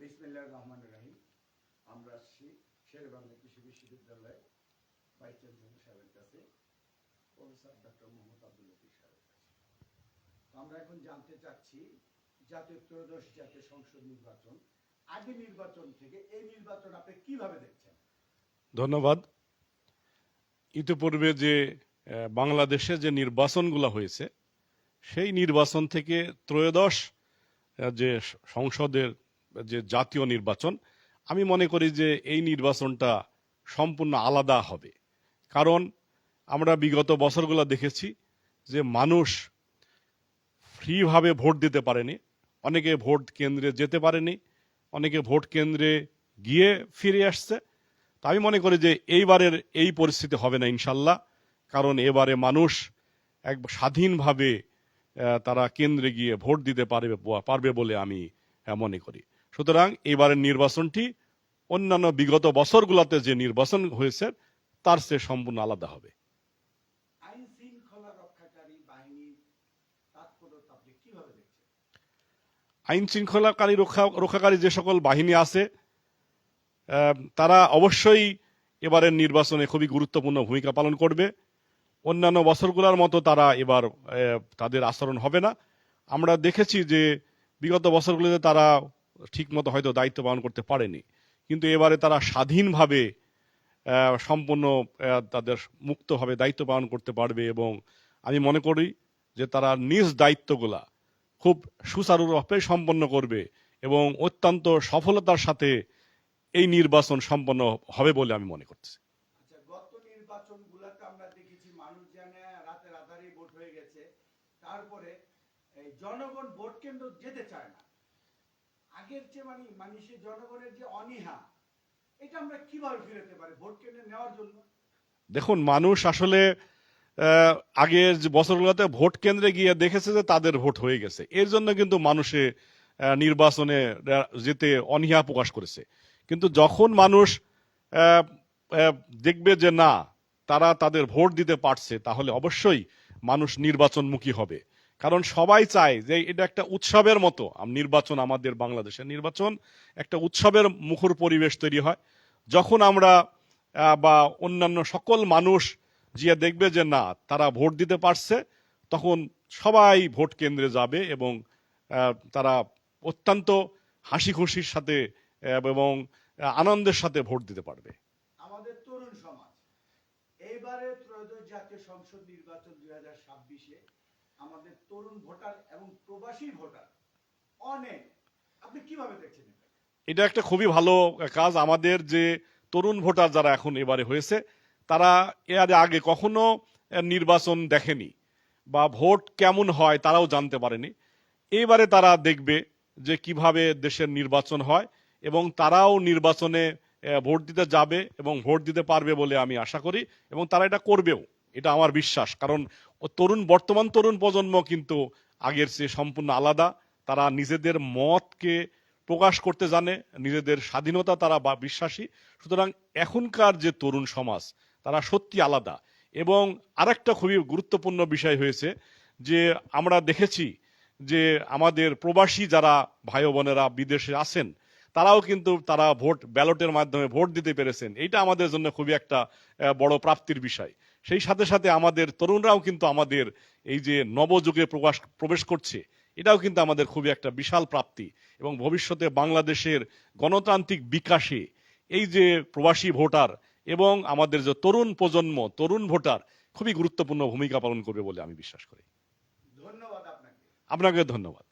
বিসমিল্লাহির রহমানির রহিম। আমরা আসছি শেরেবাংলা কৃষি বিশ্ববিদ্যালয়ে ভাইস চ্যান্সেলর সাহেবের কাছে, প্রফেসর ডক্টর মোহাম্মদ আব্দুল লতিফ সাহেবের কাছে। আমরা এখন জানতে চাচ্ছি জাতীয় ত্রয়োদশ জাতীয় সংসদ নির্বাচন, আগে নির্বাচন থেকে এই নির্বাচন আপনি কিভাবে দেখছেন? ধন্যবাদ। ইতিপূর্বে যে বাংলাদেশে যে নির্বাচনগুলো হয়েছে সেই নির্বাচন থেকে ত্রয়োদশ যে সংসদের যে জাতীয় নির্বাচন, আমি মনে করি যে এই নির্বাচনটা সম্পূর্ণ আলাদা হবে। কারণ আমরা বিগত বছরগুলো দেখেছি যে মানুষ ফ্রিভাবে ভোট দিতে পারেনি, অনেকে ভোট কেন্দ্রে যেতে পারেনি, অনেকে ভোট কেন্দ্রে গিয়ে ফিরে আসছে। তা আমি মনে করি যে এইবারের এই পরিস্থিতি হবে না ইনশাল্লাহ। কারণ এবারে মানুষ এক স্বাধীনভাবে তারা কেন্দ্রে গিয়ে ভোট দিতে পারবে বলে আমি মনে করি। সুতরাং এবারের নির্বাচনটি অন্যান্য বিগত বছরগুলোতে যে নির্বাচন হয়েছে তার চেয়ে সম্পূর্ণ আলাদা হবে। আইন শৃঙ্খলা রক্ষাকারী বাহিনী তাৎপর্যতা আপনি কিভাবে দেখছেন? আইন শৃঙ্খলাকারী রক্ষাকারী যে সকল বাহিনী আছে তারা অবশ্যই এবারের নির্বাচনে খুবই গুরুত্বপূর্ণ ভূমিকা পালন করবে। অন্যান্য বছরগুলোর মতো তারা এবার তাদের আচরণ হবে না। আমরা দেখেছি যে বিগত বছরগুলোতে তারা ঠিকমতো হয়তো দায়িত্ব পালন করতে পারেনি, কিন্তু এবারে তারা স্বাধীনভাবে সম্পূর্ণ তাদের মুক্তভাবে দায়িত্ব পালন করতে পারবে এবং আমি মনে করি যে তারা নিজ দায়িত্বগুলা খুব সুচারুরূপে সম্পন্ন করবে এবং অত্যন্ত সফলতার সাথে এই নির্বাচন সম্পন্ন হবে বলে আমি মনে করছি। আচ্ছা, গত নির্বাচনগুলোতে আমরা দেখেছি মানুষ জানে রাতে রাতারি ভোট হয়ে গেছে, তারপরে এই জনগণ ভোট কেন্দ্র যেতে চায় না। আগের চেয়ে মানুষের জনগণের যে অনীহা, এটা আমরা কিভাবে ফিরাতে পারি ভোট কেন্দ্রে নেওয়ার জন্য? দেখুন, মানুষ আসলে আগের যে বছরগুলোতে ভোট কেন্দ্রে গিয়ে দেখেছে যে তাদের ভোট হয়ে গেছে, এর জন্য কিন্তু মানুষে নির্বাচনে যেতে অনীহা প্রকাশ করেছে। কিন্তু যখন মানুষ দেখবে যে না, তারা তাদের ভোট দিতে পারছে, তাহলে অবশ্যই মানুষ নির্বাচনমুখী হবে। কারণ সবাই চায় যে এটা একটা উৎসবের মতো নির্বাচন, আমাদের বাংলাদেশের নির্বাচন একটা উৎসবের মুখর পরিবেশ তৈরি হয় যখন আমরা বা অন্যান্য সকল মানুষ যে দেখবে যে না, তারা ভোট দিতে পারছে, তখন সবাই ভোট কেন্দ্রে যাবে এবং তারা অত্যন্ত হাসি খুশির সাথে এবং আনন্দের সাথে ভোট দিতে পারবে। আমাদের তরুণ সমাজ এইবারে ত্রয়োদশ জাতীয় সংসদ নির্বাচন 2026-এ আমাদের তরুণ ভোটার এবং প্রবাসী ভোটার অনেক, আপনি কিভাবে দেখছেন? এটা একটা খুবই ভালো কাজ। আমাদের যে তরুণ ভোটার যারা এখন এবারে হয়েছে, তারা এর আগে কখনো নির্বাচন দেখেনি বা ভোট কেমন হয় তারাও জানতে পারেনি। এইবারে তারা দেখবে যে কিভাবে দেশের নির্বাচন হয় এবং তারাও নির্বাচনে ভোট দিতে যাবে এবং ভোট দিতে পারবে বলে আমি আশা করি এবং তারা এটা করবেও, এটা আমার বিশ্বাস। কারণ বর্তমান তরুণ প্রজন্ম কিন্তু আগের চেয়ে সম্পূর্ণ আলাদা। তারা নিজেদের মতকে প্রকাশ করতে জানে, নিজেদের স্বাধীনতা তারা বিশ্বাসী। সুতরাং এখনকার যে তরুণ সমাজ তারা সত্যি আলাদা। এবং আরেকটা খুবই গুরুত্বপূর্ণ বিষয় হয়েছে যে আমরা দেখেছি যে আমাদের প্রবাসী যারা ভাই বোনেরা বিদেশে আছেন, তারাও কিন্তু তারা ব্যালটের মাধ্যমে ভোট দিতে পেরেছেন। এইটা আমাদের জন্য খুবই একটা বড় প্রাপ্তির বিষয়। সেই সাথে সাথে আমাদের তরুণরাও কিন্তু আমাদের এই যে নবযুগে প্রবেশ করছে, এটাও কিন্তু আমাদের খুবই একটা বিশাল প্রাপ্তি এবং ভবিষ্যতে বাংলাদেশের গণতান্ত্রিক বিকাশে এই যে প্রবাসী ভোটার এবং আমাদের যে তরুণ প্রজন্ম, তরুণ ভোটার খুবই গুরুত্বপূর্ণ ভূমিকা পালন করবে বলে আমি বিশ্বাস করি। ধন্যবাদ আপনাকে। আপনাকে ধন্যবাদ।